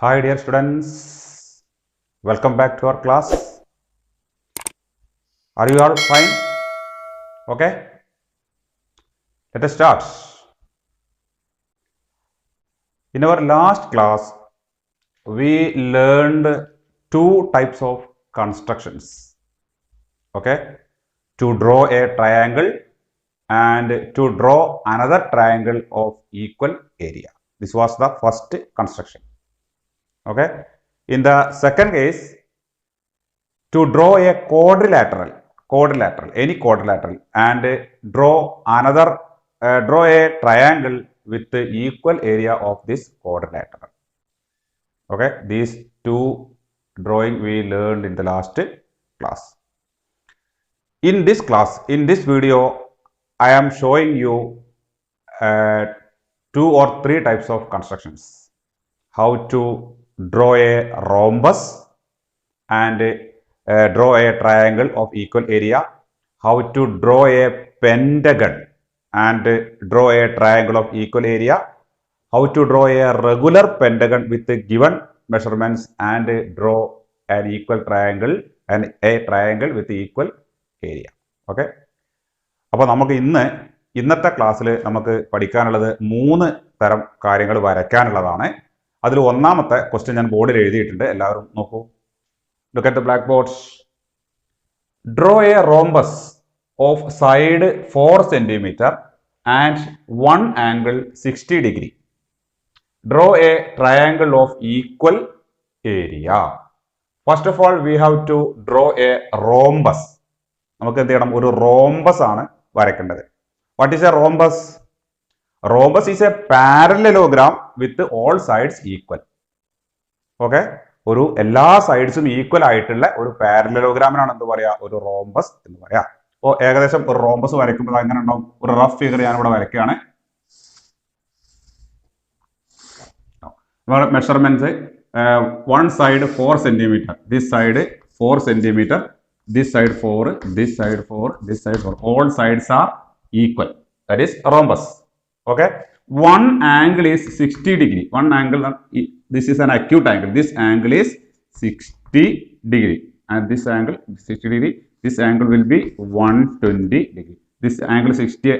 Hi dear students, welcome back to our class. Are you all fine? Okay, let us start. In our last class, we learned two types of constructions. Okay, to draw a triangle and to draw another triangle of equal area. This was the first construction. Okay, in the second case, to draw a any quadrilateral, and draw a triangle with the equal area of this quadrilateral. Okay, these two drawing we learned in the last class. In this video, I am showing you two or three types of constructions. How to draw a rhombus and draw a triangle of equal area, how to draw a pentagon and draw a triangle of equal area, how to draw a regular pentagon with the given measurements and draw an equal triangle and a triangle with equal area. Okay. അപ്പോൾ നമുക്ക് ഇന്നത്തെ ക്ലാസ്സിൽ നമുക്ക് പഠിക്കാനുള്ളത് 3 തരം കാര്യങ്ങൾ വരയ്ക്കാനുള്ളതാണ്. അതിൽ ഒന്നാമത്തെ ക്വസ്റ്റ്യൻ ഞാൻ ബോർഡിൽ എഴുതിയിട്ടുണ്ട്. എല്ലാവരും നോക്കൂ. Look at the blackboard. Draw a rhombus of side 4 cm and one angle 60 degree. Draw a triangle of equal area. First of all, we have to draw a rhombus. നമുക്ക് എന്ത് ചെയ്യണം? ഒരു rhombus ആണ് വരയ്ക്കേണ്ടത്. What is a rhombus? Rhombus is a parallelogram with all sides equal. Okay? ഒരു എല്ലാ സൈഡ്സും equal ആയിട്ടുള്ള ഒരു പാരലലോഗ്രാമിനാണ് എന്ത് പറയാ? ഒരു റോംബസ് എന്ന് പറയാ. അപ്പോൾ ഏകദേശം ഒരു റോംബസ് വരയ്ക്കുമ്പോൾ എങ്ങനെ ഉണ്ടാവും? ഒരു റഫ് ഫിഗർ ഞാൻ ഇവിടെ വരയ്ക്കുകയാണ്. Measurements one side 4 centimetre, this side 4 centimetre, this side 4, this side 4, this side 4. All sides are equal. That is rhombus. Okay. One angle is 60 degree. One angle, this is an acute angle. This angle is 60 degree. And this angle 60 degree. This angle will be 120 degree. This angle 60.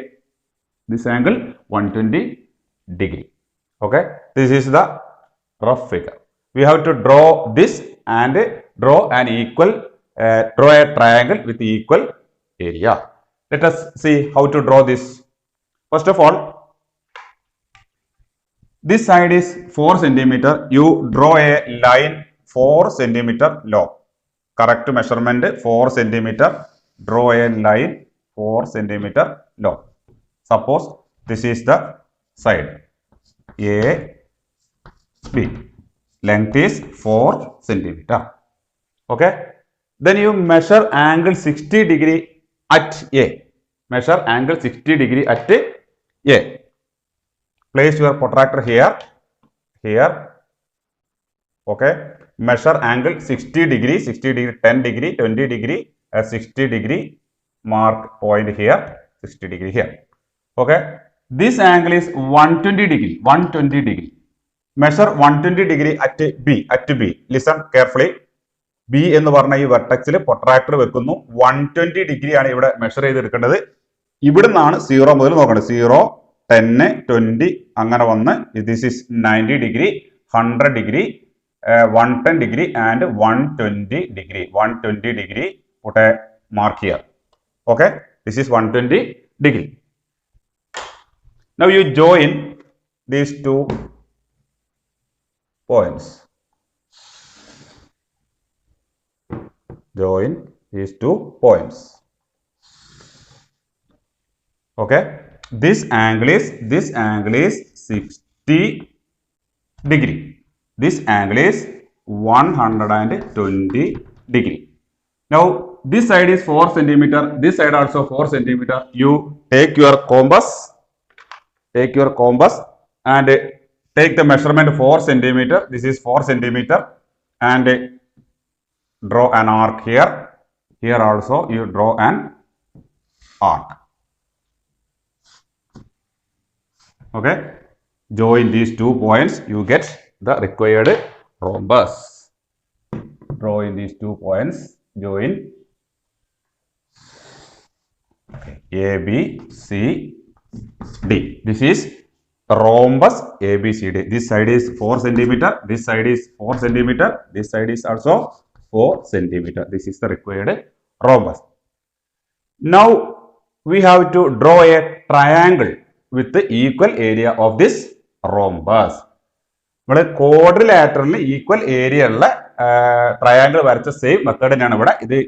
This angle 120 degree. Okay. This is the rough figure. We have to draw this and draw an equal, draw a triangle with equal area. Let us see how to draw this. First of all, this side is 4 centimeter. You draw a line 4 centimeter long. Correct measurement 4 centimeter. Draw a line 4 centimeter long. Suppose this is the side A, B. Length is 4 centimeter. Okay. Then you measure angle 60 degree at A. Measure angle 60 degree at A. Place your protractor here. Okay. Measure angle 60 degree, 10 degree, 20 degree, 60 degree. Mark point here, 60 degree here. Okay. This angle is 120 degree, 120 degree. Measure 120 degree at B. Listen carefully. B എന്ന് പറഞ്ഞ ഈ വെർട്ടക്സിൽ protractor വെക്കുന്നു. 120 degree ആണ് ഇവിടെ measure ചെയ്തെടുക്കേണ്ടത്. ഇവിടുന്നാണ് 0 മുതൽ നോക്കേണ്ടത്. 0, 10, 20 അങ്ങനെ വന്ന് this is 90 degree, 100 degree, 110 degree and 120 degree. 120 degree, put a mark here. Okay, this is 120 degree. Now you join these two points. Join these two points. Okay. This angle is 60 degree. This angle is 120 degree. Now this side is 4 centimeter. This side also 4 centimeter. You take your compass. And take the measurement 4 centimeter. This is 4 centimeter. And draw an arc here. Here also you draw an arc. Okay, join these two points, you get the required rhombus. Draw in these 2 points, join A, B, C, D. This is rhombus A, B, C, D. This side is 4 centimeter. This side is 4 centimeter. This side is also 4 centimeter. This is the required rhombus. Now we have to draw a triangle with the equal area of this rhombus. ഇവിടെ ക്വാഡ്രിലാറ്ററലിന് equal area ഉള്ള triangle വരച്ച same method തന്നെയാണ്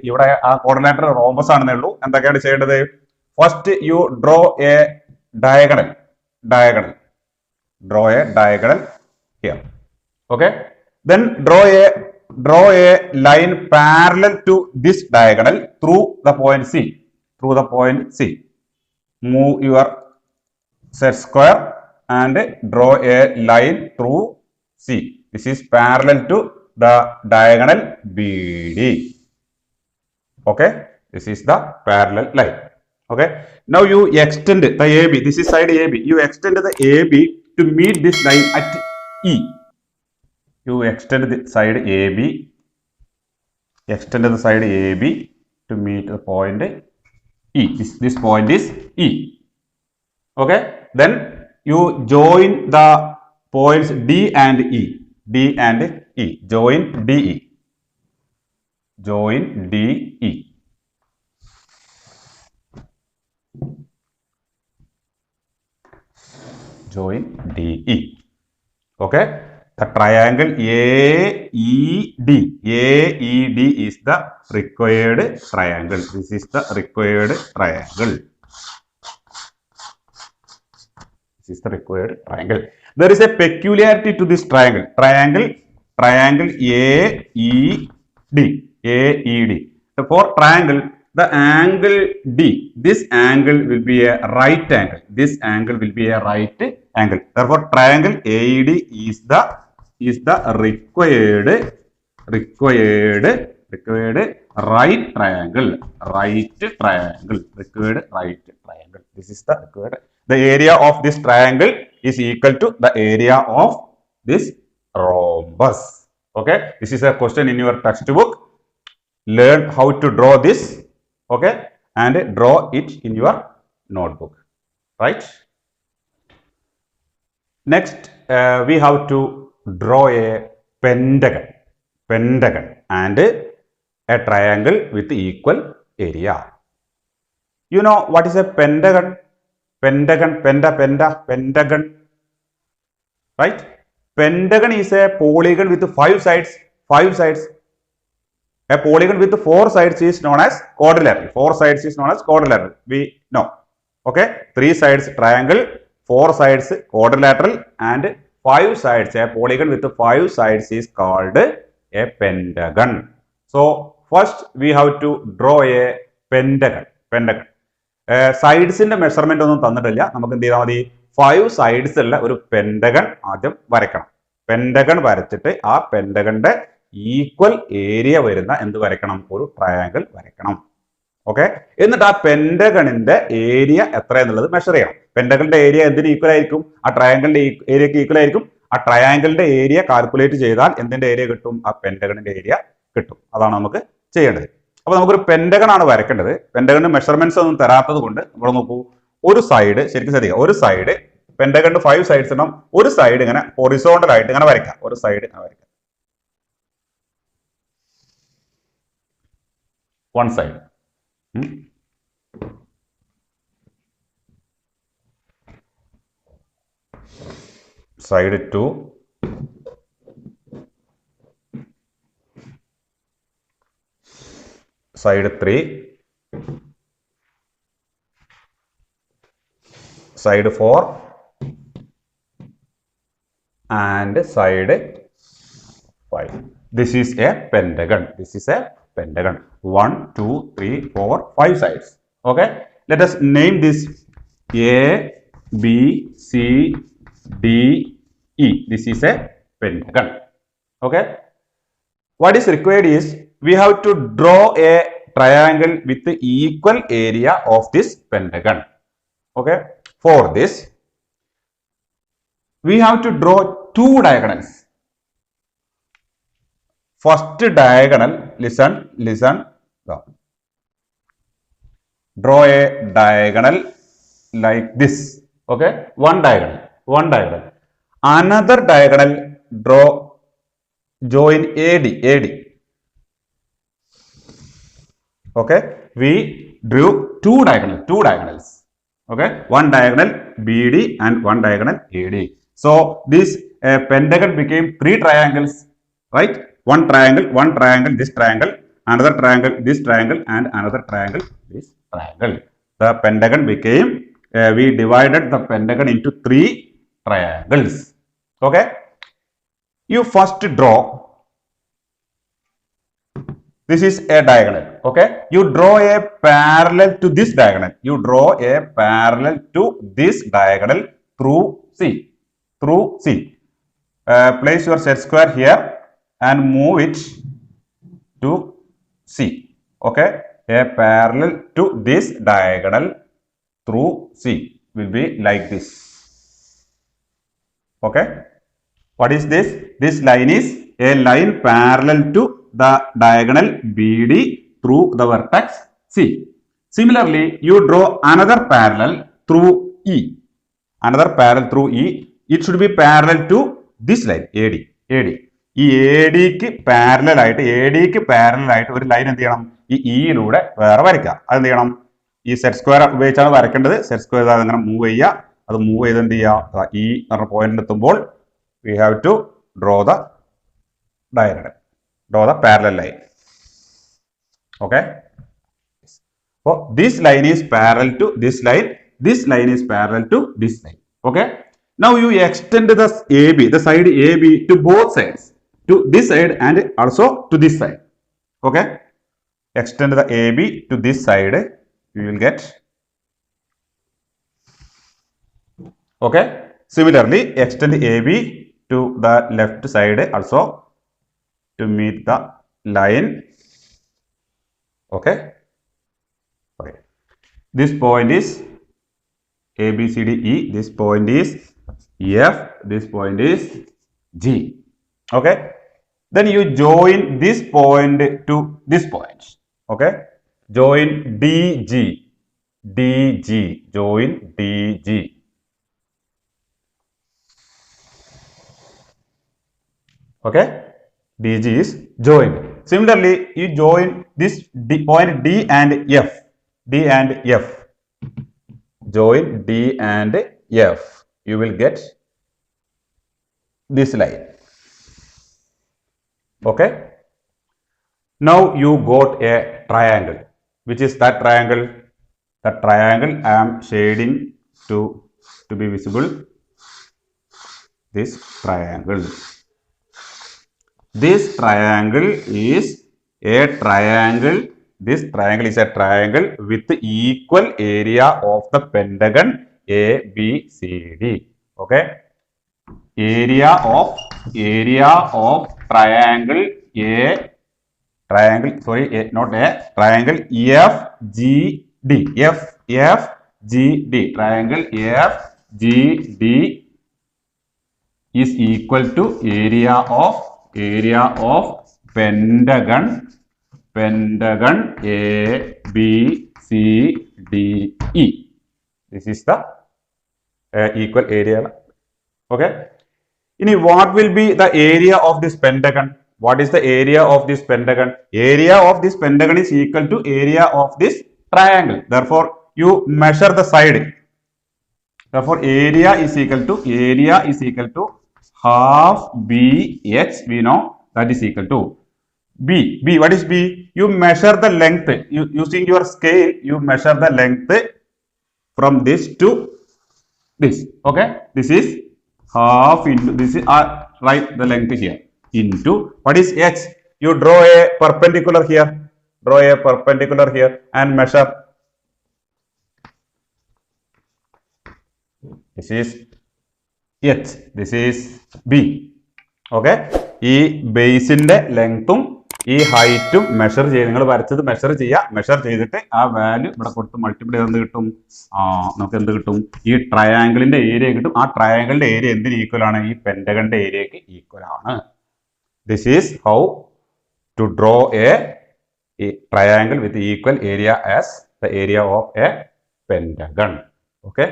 ഇവിടെ ആ quadrilateral rhombus ആണെന്നേ ഉള്ളൂ. എന്തൊക്കെയാണ് ചെയ്യേണ്ടത്? First U draw A diagonal here. Okay, then draw a line parallel to this diagonal through the point C. Move your set square and draw a line through C. This is parallel to the diagonal BD. Okay, this is the parallel line. Okay, now you extend the AB. This is side AB. You extend the AB to meet this line at E. You extend the side AB. Extend the side AB to meet the point E. This point is E. Okay, then you join the points D and E. Join DE. Okay, the triangle AED is the required triangle. This is the required triangle. There is a peculiarity to this triangle. Triangle AED. For triangle, the angle D, this angle will be a right angle. Therefore, triangle AED is the required right triangle. This is the required. The area of this triangle is equal to the area of this rhombus. Okay, this is a question in your textbook. Learn how to draw this. Okay, and draw it in your notebook. Right. Next, we have to draw a pentagon and a triangle with equal area. You know what is a pentagon? Pentagon, right? Pentagon is a polygon with 5 sides. A polygon with 4 sides is known as quadrilateral. We know. Okay, 3 sides triangle, 4 sides quadrilateral, and 5 sides. A polygon with 5 sides is called a pentagon. So first we have to draw a pentagon. സൈഡ്സിന്റെ measurement ഒന്നും തന്നിട്ടില്ല. നമുക്ക് എന്ത് ചെയ്താൽ മതി? 5 sides ഉള്ള ഒരു pentagon ആദ്യം വരയ്ക്കണം. പെന്റഗൺ വരച്ചിട്ട് ആ പെന്റഗണിന്റെ ഈക്വൽ ഏരിയ വരുന്ന എന്ത് വരയ്ക്കണം? ഒരു ട്രയാങ്കിൾ വരയ്ക്കണം. ഓക്കെ, എന്നിട്ട് ആ പെന്റഗണിന്റെ ഏരിയ എത്ര എന്നുള്ളത് മെഷർ ചെയ്യണം. പെന്റഗണിന്റെ ഏരിയ എന്തിന് ഈക്വൽ ആയിരിക്കും? ആ ട്രയാങ്കിളിന്റെ ഏരിയക്ക് ഈക്വൽ ആയിരിക്കും. ആ ട്രയാങ്കിളിന്റെ ഏരിയ കാൽക്കുലേറ്റ് ചെയ്താൽ എന്തിന്റെ ഏരിയ കിട്ടും? ആ പെന്റഗണിന്റെ ഏരിയ കിട്ടും. അതാണ് നമുക്ക് ചെയ്യേണ്ടത്. അപ്പോൾ നമുക്കൊരു പെന്റഗൺ ആണ് വരയ്ക്കേണ്ടത്. പെന്റഗണിന്റെ മെഷർമെന്റ്സ് ഒന്നും തരാത്തത് കൊണ്ട് ഇവിടെ നോക്കൂ, ഒരു സൈഡ് ശരിക്കും ശ്രദ്ധിക്കുക. ഒരു സൈഡ് പെന്റഗണിന് 5 സൈഡ്സ് ഉണ്ടാവും. ഒരു സൈഡ് ഇങ്ങനെ ഹൊറിസോണ്ടൽ ആയിട്ട് ഇങ്ങനെ വരയ്ക്കാം. ഒരു സൈഡ് ഇങ്ങനെ വരയ്ക്കാം. One side. Side 2, side 3, side 4, and side 5. This is a pentagon. 1, 2, 3, 4, 5 sides. Okay, let us name this A, B, C, D, E. This is a pentagon. Okay, what is required is we have to draw a triangle with the equal area of this pentagon. Okay, for this we have to draw 2 diagonals. first diagonal, listen. Draw a diagonal like this. Okay, one diagonal. Another diagonal, draw, join AD. Okay, we drew two diagonals. Okay, one diagonal BD and one diagonal AD. So this pentagon became three triangles, right? One triangle, this triangle, another triangle, this triangle, and another triangle, this triangle. The pentagon became, we divided the pentagon into three triangles. Okay, you first draw. This is a diagonal. Okay, you draw a parallel to this diagonal. Through C. Place your set square here and move it to C. Okay, a parallel to this diagonal through C will be like this. Okay, what is this? This line is a line parallel to the diagonal BD through the vertex C. Similarly, you draw another parallel through E. It should be parallel to this line AD. ഈ ADക്ക് parallel ആയിട്ട് ഒരു line എന്ത് ചെയ്യണം? ഈ ഇയിലൂടെ വേറെ വരയ്ക്കുക. അത് എന്ത് ചെയ്യണം? ഈ സെറ്റ് സ്ക്വയർ ഉപയോഗിച്ചാണ് വരയ്ക്കേണ്ടത്. സെറ്റ് സ്ക്വയർ അങ്ങനെ മൂവ് ചെയ്യുക. അത് മൂവ് ചെയ്ത് എന്ത് ചെയ്യുക? ഈ പറഞ്ഞ പോയിന്റിൽ എത്തുമ്പോൾ we have to draw the diagonal, draw the parallel line. Okay, so this line is parallel to this line is parallel to this line. Okay, now you extend the AB, the side AB, to both sides, to this side and also to this side. Okay, extend the AB to this side, you will get. Okay, similarly extend AB to the left side also to meet the line. Okay, this point is ABCDE, this point is F, this point is G. Okay, then you join this point to this point. Okay, join DG, join DG. Okay, DG is joined. Similarly, you join this point D and F. Join D and F. You will get this line. Okay. Now you got a triangle. Which is that triangle? The triangle I am shading to be visible. This triangle. This triangle is a triangle. This triangle is a triangle with equal area of the pentagon ABCD. Okay, area of triangle FGD. Triangle FGD is equal to area of pentagon ABCDE. This is the equal area. Okay. What will be the area of this pentagon? What is the area of this pentagon? Area of this pentagon is equal to area of this triangle. Therefore, you measure the side. Therefore, area is equal to half BH. We know that is equal to B. What is B? You measure the length. Using your scale, you measure the length from this to this. Okay, this is half into this is write the length here into what is H? You draw a perpendicular here. And measure. This is H. This is B. Okay. ഈ ബേസിന്റെ ലെങ്ത്തും ഈ ഹൈറ്റും measure ചെയ്യുക. നിങ്ങൾ വരച്ചത് measure ചെയ്യുക. Measure ചെയ്തിട്ട് ആ വാല്യൂ ഇവിടെ കൊടുത്ത് മൾട്ടിപ്ലൈ ചെയ്ത് എന്ത് കിട്ടും? നമുക്ക് എന്ത് കിട്ടും? ഈ ട്രയാങ്കിളിന്റെ ഏരിയ കിട്ടും. ആ ട്രയാങ്കിളിന്റെ ഏരിയ എന്തിന് ഈക്വൽ ആണ്? ഈ പെന്റഗണിന്റെ ഏരിയക്ക് ഈക്വൽ ആണ്. This is how to draw a triangle with equal area as the area of a pentagon. Okay,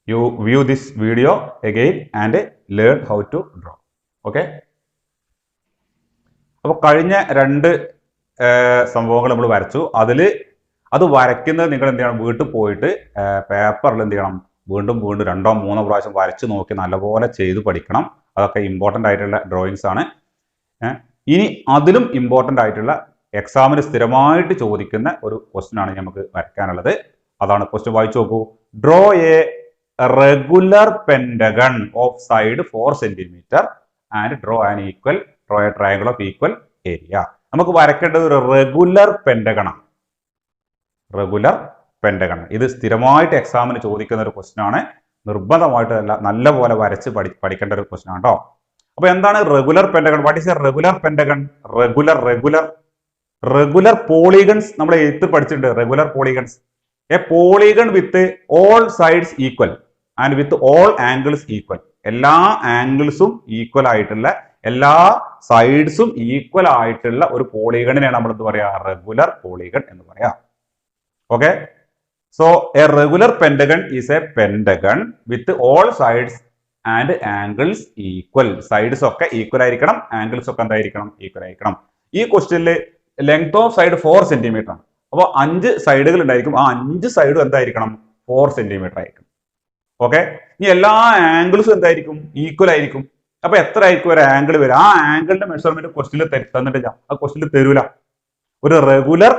you view this video again and learn how to draw. Okay, അപ്പോൾ കഴിഞ്ഞ രണ്ട് സംഭവങ്ങൾ നമ്മൾ വരച്ചു. അത് വരയ്ക്കുന്നത് നിങ്ങൾ എന്ത് ചെയ്യണം, വീട്ടിൽ പോയിട്ട് പേപ്പറിൽ എന്ത് ചെയ്യണം, വീണ്ടും രണ്ടോ മൂന്നോ പ്രാവശ്യം വരച്ച് നോക്കി നല്ലപോലെ ചെയ്ത് പഠിക്കണം. അതൊക്കെ ഇമ്പോർട്ടൻ്റ് ആയിട്ടുള്ള ഡ്രോയിങ്സ് ആണ്. ഇനി അതിലും ഇമ്പോർട്ടൻ്റ് ആയിട്ടുള്ള എക്സാമിന് സ്ഥിരമായിട്ട് ചോദിക്കുന്ന ഒരു ക്വസ്റ്റ്യൻ ആണ് നമുക്ക് വരയ്ക്കാനുള്ളത്. അതാണ് ക്വസ്റ്റ്യൻ, വായിച്ചു നോക്കൂ. Draw A regular pentagon of side 4 centimetre and draw A triangle of equal area. നമുക്ക് വരയ്ക്കേണ്ടത് ഒരു റെഗുലർ പെന്റഗൺ ആണ്. റെഗുലർ പെന്റഗൺ ഇത് സ്ഥിരമായിട്ട് എക്സാമിന് ചോദിക്കുന്ന ഒരു ക്വസ്റ്റ്യൻ ആണ്. നിർബന്ധമായിട്ട് നല്ല പോലെ വരച്ച് പഠിക്കേണ്ട ഒരു ക്വസ്റ്റ്യൻ ആണ് കേട്ടോ. അപ്പൊ എന്താണ് regular pentagon? What is A regular pentagon? Regular polygons നമ്മൾ എഴുത്ത് പഠിച്ചിട്ടുണ്ട്. Regular polygons, A polygon with all sides equal and with all angles equal. എല്ലാ ആംഗിൾസും ഈക്വൽ ആയിട്ടുള്ള, എല്ലാ സൈഡ്സും ഈക്വൽ ആയിട്ടുള്ള ഒരു പോളിഗണിനെയാണ് നമ്മൾ എന്ത് പറയാ, റെഗുലർ പോളിഗൺ എന്ന് പറയാ. Okay, so A regular pentagon is A pentagon with all sides and angles equal. Sides ഒക്കെ ഈക്വൽ ആയിരിക്കണം, ആംഗിൾസ് ഒക്കെ എന്തായിരിക്കണം, ഈക്വൽ ആയിരിക്കണം. ഈ ക്വസ്റ്റ്യനിൽ ലെങ്ത് ഓഫ് സൈഡ് 4 സെന്റിമീറ്റർ ആണ്. അപ്പോൾ 5 സൈഡുകൾ ഉണ്ടായിരിക്കും. ആ 5 സൈഡും എന്തായിരിക്കണം, 4 സെന്റിമീറ്റർ ആയിരിക്കും. ഓക്കെ, ഇനി എല്ലാ ആംഗിൾസും എന്തായിരിക്കും, ഈക്വൽ ആയിരിക്കും. അപ്പൊ എത്ര ആയിരിക്കും ഒരു ആംഗിൾ വരും? ആ ആംഗിളിന്റെ മെഷർമെന്റ് ക്വസ്റ്റ്യനിൽ തന്നിട്ടില്ല, ആ ക്വസ്റ്റ്യനിൽ തരൂല. ഒരു റെഗുലർ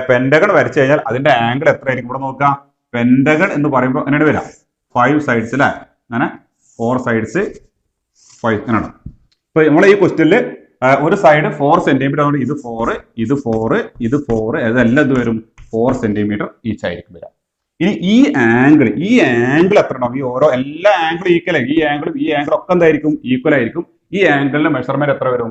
പെന്റഗൺ വരച്ചു കഴിഞ്ഞാൽ അതിന്റെ ആംഗിൾ എത്ര ആയിരിക്കും? ഇവിടെ നോക്കാം. പെന്റഗൺ എന്ന് പറയുമ്പോൾ എങ്ങനെ വരാം, 5 സൈഡ്സ് അല്ലെ, അങ്ങനെ 4 സൈഡ്സ് 5 അങ്ങനെയാണ്. ഇപ്പൊ നമ്മളെ ഈ ക്വസ്റ്റ്യനിൽ ഒരു സൈഡ് 4 സെന്റിമീറ്റർ ആവുമ്പോൾ ഇത് 4, ഇത് 4, ഇത് 4, അതെല്ലാം ഇത് വരും 4 സെന്റിമീറ്റർ ഈച്ച് ആയിരിക്കും വരാം. ഇനി ഈ ആംഗിൾ എത്ര ഉണ്ടാവും? ഈ ഓരോ എല്ലാ ആംഗിളും ഈക്വൽ ആയിരിക്കും. ഈ ആംഗിൾ ഒക്കെ എന്തായിരിക്കും, ഈക്വൽ ആയിരിക്കും. ഈ ആംഗിളിന്റെ മെഷർമെന്റ് എത്ര വരും?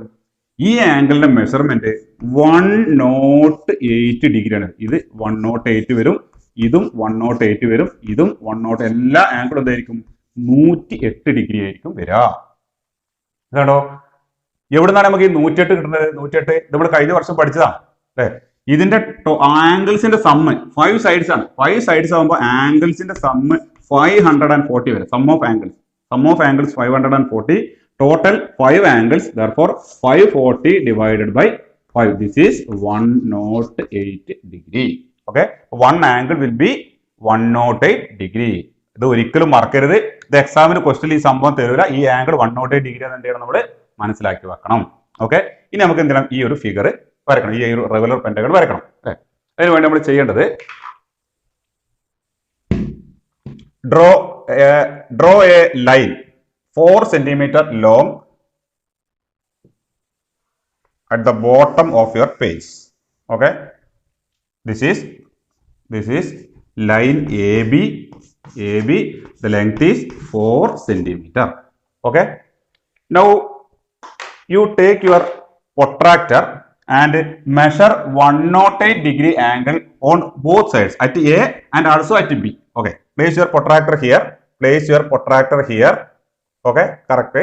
ഈ ആംഗിളിന്റെ മെഷർമെന്റ് 108 ഡിഗ്രിയാണ്. ഇത് 108 വരും, ഇതും 108 വരും, ഇതും 108. എല്ലാ ആംഗിളും എന്തായിരിക്കും, 108 ഡിഗ്രി ആയിരിക്കും വരിക. ഇതാണോ? എവിടുന്നാണ് നമുക്ക് ഈ 108 കിട്ടുന്നത്? 108 നമ്മൾ കഴിഞ്ഞ വർഷം പഠിച്ചതാണ് അല്ലെ. ഇതിന്റെ ആംഗിൾസിന്റെ സമ്മ് 5 സൈഡ്സ് ആണ്. 5 സൈഡ്സ് ആകുമ്പോൾ ആംഗിൾസിന്റെ സമ്മ് 540 വരും. Sum of angles 540. Total 5 angles, therefore 540 divided by 5. This is 108 degree. Okay, one angle will be 108 degree. ഇത് ഒരിക്കലും മറക്കരുത്. ഇത് എക്സാമിന് ക്വസ്റ്റ്യൻ ഈ സംഭവം തരൂല. ഈ ആംഗിൾ 108 ഡിഗ്രി എന്ത് ചെയ്യണം, നമ്മൾ മനസ്സിലാക്കി വെക്കണം. ഓക്കെ, ഇനി നമുക്ക് എന്ത് ചെയ്യണം, ഈ ഒരു ഫിഗർ വരക്കണം, ഈ ഒരു റെഗുലർ പെന്റഗൺ വരക്കണം. അതിനുവേണ്ടി നമ്മൾ ചെയ്യേണ്ടത് draw A line 4 centimeter long at the bottom of your page. Okay, this is line AB. The length is 4 centimeter. Okay, now you take your protractor and measure 108 degree angle on both sides at A and also at B. Okay, place your protractor here. Okay, correct.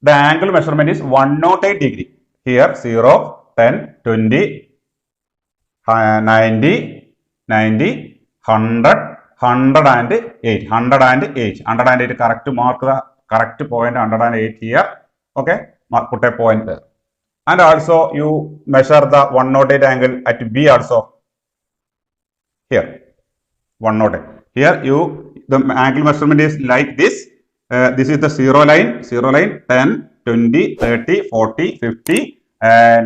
The angle measurement is 108 degree. Here 0, 10, 20, 90, 100, 108. 108 correct, mark the correct point 108 here. Okay, put a point there. And also you measure the 108 angle at B also. Here 108. Here the angle measurement is like this. This is the zero line, 10, 20, 30, 40, 50,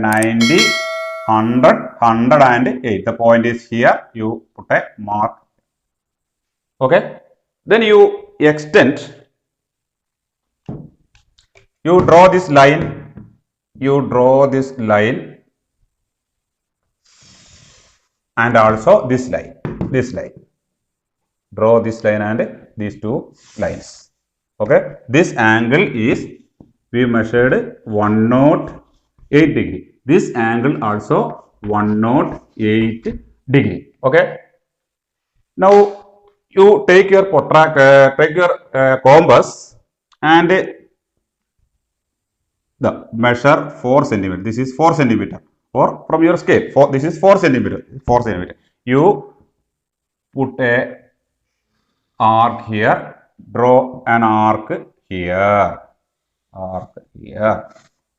90, 100, 108. The point is here. You put a mark. Okay. Then you extend. You draw this line. And also this line. Draw this line and these two lines. Okay, this angle is, we measured 108 degree. This angle also 108 degree. Okay, now you take your compass and the measure 4 centimeter. This is 4 centimeter. Or from your scale, this is 4 centimeter. 4 centimeter. You put a arc here. Draw an arc here. Arc here.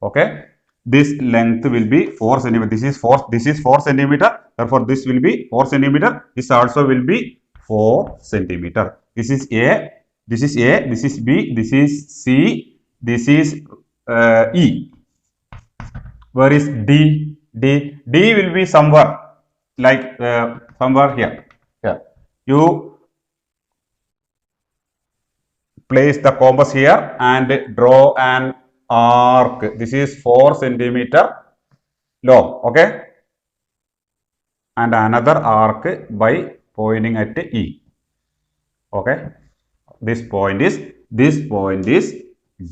Okay. This length will be 4 centimeter. This is 4 centimeter. Therefore, this will be 4 centimeter. This also will be 4 centimeter. This is A. This is A. This is B. This is C. This is E. Where is D? D will be somewhere like somewhere here. Here. You place the compass here and draw an arc. This is 4 centimeter long. Okay. And another arc by pointing at E. Okay. This point is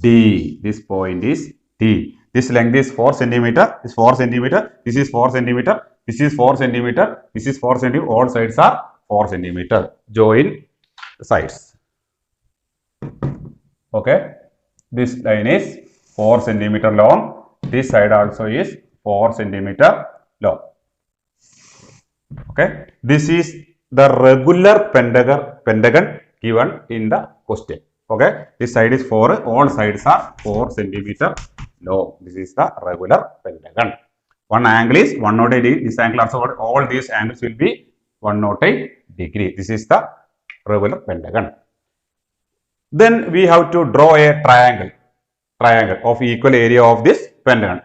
D. This point is D. This length is 4 centimeter. This 4 centimeter. This is 4 centimeter. This is 4 centimeter. This is 4 centimeter. All sides are 4 centimeter. Join sides. Okay. This line is 4 centimeter long. This side also is 4 centimeter long. Okay. This is the regular pentagon given in the question. Okay. This side is 4. All sides are 4 centimeter long. This is the regular pentagon. One angle is 108 degree. This angle also, all these angles will be 108 degree. This is the regular pentagon. Then we have to draw a triangle of equal area of this pentagon.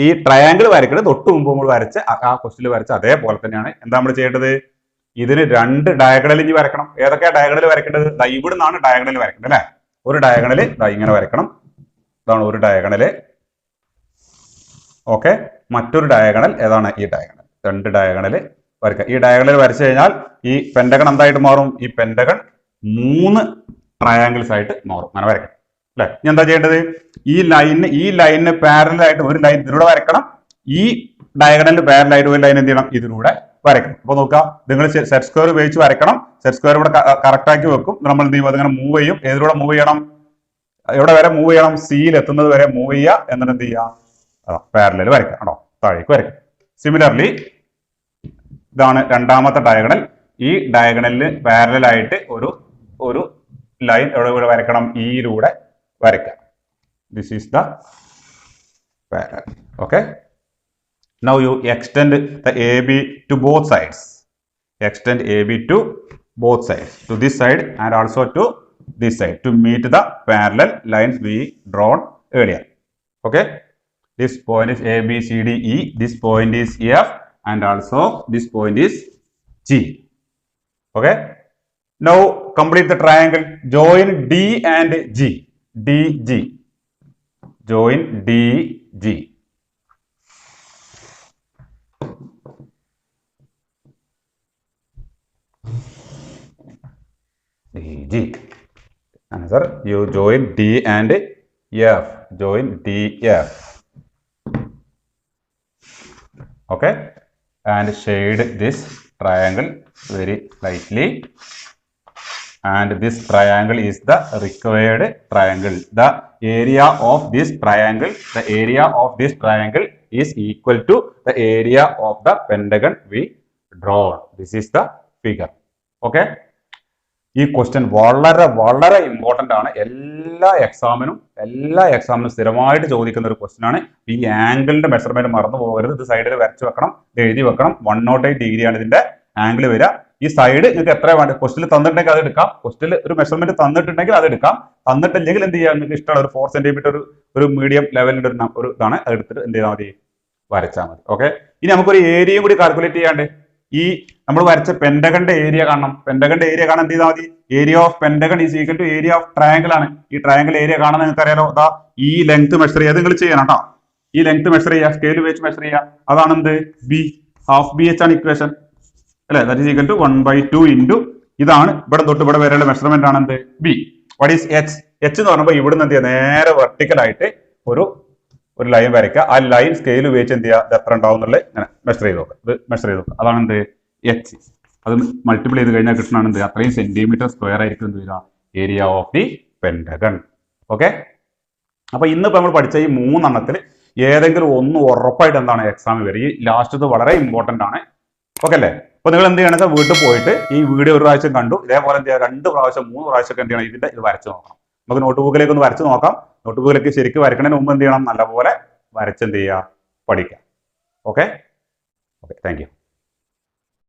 ഈ triangle വരയ്ക്കുന്നത് തൊട്ട് മുമ്പ് നമ്മൾ വരച്ച ആ ക്വസ്റ്റിൽ വരച്ച അതേപോലെ തന്നെയാണ്. എന്താ നമ്മൾ ചെയ്യേണ്ടത്? ഇതിന് 2 ഡയഗണൽ ഇനി വരക്കണം. ഏതൊക്കെയാ ഡയഗണൽ വരയ്ക്കേണ്ടത്? ഇവിടെ നിന്നാണ് ഡയഗണൽ വരയ്ക്കേണ്ടത് അല്ലെ? ഒരു ഡയഗണൽ ഇങ്ങനെ വരക്കണം. ഇതാണ് ഒരു ഡയഗണൽ. ഓക്കെ. മറ്റൊരു ഡയഗണൽ ഏതാണ്? ഈ ഡയഗണൽ. 2 ഡയഗണൽ വരയ്ക്കുക. ഈ ഡയഗണൽ വരച്ചു കഴിഞ്ഞാൽ ഈ പെന്റഗൺ എന്തായിട്ട് മാറും? ഈ പെന്റഗൺ 3 ട്രയാങ്കിൾസ് ആയിട്ട് മാറും. അങ്ങനെ വരയ്ക്കണം അല്ലെ? ഇനി എന്താ ചെയ്യേണ്ടത്? ഈ ലൈനിന് പാരലൽ ആയിട്ട് ഒരു ലൈൻ ഇതിലൂടെ വരയ്ക്കണം. ഈ ഡയഗണലിന് പാരലൽ ആയിട്ട് ഒരു ലൈൻ എന്ത് ചെയ്യണം? ഇതിലൂടെ വരയ്ക്കണം. അപ്പൊ നോക്കാം, നിങ്ങൾ സെറ്റ് സ്ക്വയർ ഉപയോഗിച്ച് വരയ്ക്കണം. സെറ്റ് സ്ക്വയർ ഇവിടെ കറക്റ്റ് ആക്കി വെക്കും. നമ്മൾ എന്ത് ചെയ്യും? അതിങ്ങനെ മൂവ് ചെയ്യും. ഏതിലൂടെ മൂവ് ചെയ്യണം? എവിടെ വരെ മൂവ് ചെയ്യണം? സിയിൽ എത്തുന്നത് വരെ മൂവ് ചെയ്യുക. എന്നിട്ട് എന്ത് ചെയ്യുക? പാരലൽ വരയ്ക്കുക. ആണോ? താഴേക്ക് വരയ്ക്കുക. സിമിലർലി ഇതാണ് രണ്ടാമത്തെ ഡയഗണൽ. ഈ ഡയഗണലിന് പാരലൽ ആയിട്ട് ഒരു ലൈൻ എവിടെ വരയ്ക്കണം? ഈയിലൂടെ വരയ്ക്കുക. This is the parallel. Okay. Now you extend the AB to both sides. Extend AB to both sides. To this side and also to this side to meet the parallel lines we drawn earlier. Okay. This point is A, B, C, D, E. This point is F and also this point is G. Okay. Now complete the triangle. Join D and G. DG. Join DG. DG. Answer, you join D and F. Join DF. Okay. And shade this triangle very lightly. And this triangle is the required triangle. The area of this triangle is equal to the area of the pentagon we drawn. This is the figure. Okay. ഈ question വളരെ important ആണ്. എല്ലാ എക്സാമിനും സ്ഥിരമായിട്ട് ചോദിക്കുന്ന ഒരു question ആണ്. ഈ ആംഗിളിന്റെ measurement മറന്നു പോകരുത്. ഇത് സൈഡിൽ വരച്ചു വെക്കണം, എഴുതി വെക്കണം. 108 ഡിഗ്രിയാണ് ഇതിന്റെ ആംഗിൾ വരിക. ഈ സൈഡ് നിങ്ങൾക്ക് എത്ര വേണ്ട? ക്വസ്റ്റിൽ തന്നിട്ടുണ്ടെങ്കിൽ അത് എടുക്കാം. ക്വസ്റ്റിൽ ഒരു മെഷർമെന്റ് തന്നിട്ടുണ്ടെങ്കിൽ അത് എടുക്കാം. തന്നിട്ടില്ലെങ്കിൽ എന്ത് ചെയ്യാം? നിങ്ങൾക്ക് ഇഷ്ടമുള്ള ഒരു 4 സെന്റിമീറ്റർ ഒരു മീഡിയം ലെവലിന്റെ ഒരു ഇതാണ്. അത് എടുത്തിട്ട് എന്ത് ചെയ്താൽ മതി? വരച്ചാൽ മതി. ഓക്കെ. ഇനി നമുക്കൊരു ഏരിയയും കൂടി കാൽക്കുലേറ്റ് ചെയ്യാണ്ട്. ഈ നമ്മൾ വരച്ച പെന്റഗന്റെ ഏരിയ കാണണം. പെന്റഗന്റെ ഏരിയ കാണാൻ എന്ത് ചെയ്താൽ മതി? Area of pentagon is equal to area of triangle ആണ്. ഈ ട്രയാങ്കിൾ ഏരിയ കാണാൻ നിങ്ങൾക്ക് അറിയാലോ. അതാ ഈ ലെങ്ത് മെഷർ ചെയ്യുക. നിങ്ങൾ ചെയ്യണം കേട്ടോ. ഈ ലെങ്ത് മെഷർ ചെയ്യുക, സ്കെയിൽ വെച്ച് മെഷർ ചെയ്യുക. അതാണ് എന്ത്? ബി. ഹാഫ് ബി എച്ച് ആണ് ഇക്വേഷൻ അല്ലെ? That is equal to 1/2 into ഇതാണ് ഇവിടെ തൊട്ട് ഇവിടെ വരെയുള്ള മെഷർമെന്റ് ആണ് എന്ത്? B. What is H? H എന്ന് പറയുമ്പോൾ ഇവിടുന്ന് എന്ത് ചെയ്യുക? നേരെ വെർട്ടിക്കൽ ആയിട്ട് ഒരു ലൈൻ വരയ്ക്കുക. ആ ലൈൻ സ്കെയിൽ ഉപയോഗിച്ച് എന്ത് ചെയ്യുക? ഇത് എത്ര ഉണ്ടാവും എന്നുള്ളത് ഇങ്ങനെ മെഷർ ചെയ്ത് നോക്കുക. ഇത് മെഷർ ചെയ്ത് നോക്കുക. അതാണ് എന്ത്? എച്ച്. അത് മൾട്ടിപ്പിൾ ചെയ്ത് കഴിഞ്ഞാൽ കിട്ടണതാണ് എന്ത്? അത്രയും സെന്റിമീറ്റർ സ്ക്വയർ ആയിരിക്കും എന്ത് വരിക? Area of the pentagon. Okay. അപ്പൊ ഇന്നിപ്പോ നമ്മൾ പഠിച്ച ഈ 3 ഏതെങ്കിലും ഒന്ന് ഉറപ്പായിട്ട് എന്താണ് എക്സാമിൽ വരും. ഈ ലാസ്റ്റത് വളരെ ഇമ്പോർട്ടന്റ് ആണ്. ഓക്കെ അല്ലേ? അപ്പൊ നിങ്ങൾ എന്ത് ചെയ്യണമെന്ന് വീട്ടിൽ പോയിട്ട് ഈ വീഡിയോ ഒരു പ്രാവശ്യം കണ്ടു, ഇതേപോലെ എന്ത് ചെയ്യുക 2 പ്രാവശ്യം 3 പ്രാവശ്യം ഒക്കെ എന്ത് ചെയ്യണം, ഇത് വരച്ച് നോക്കണം. നമുക്ക് നോട്ട് ബുക്കിലേക്ക് ഒന്ന് വരച്ച് നോക്കാം. നോട്ട് ബുക്കിലേക്ക് ശരിക്കും വരയ്ക്കുന്നതിന് മുമ്പ് എന്ത് ചെയ്യണം, നല്ലപോലെ വരച്ച് എന്ത് ചെയ്യുക, പഠിക്കാം. Okay, thank you.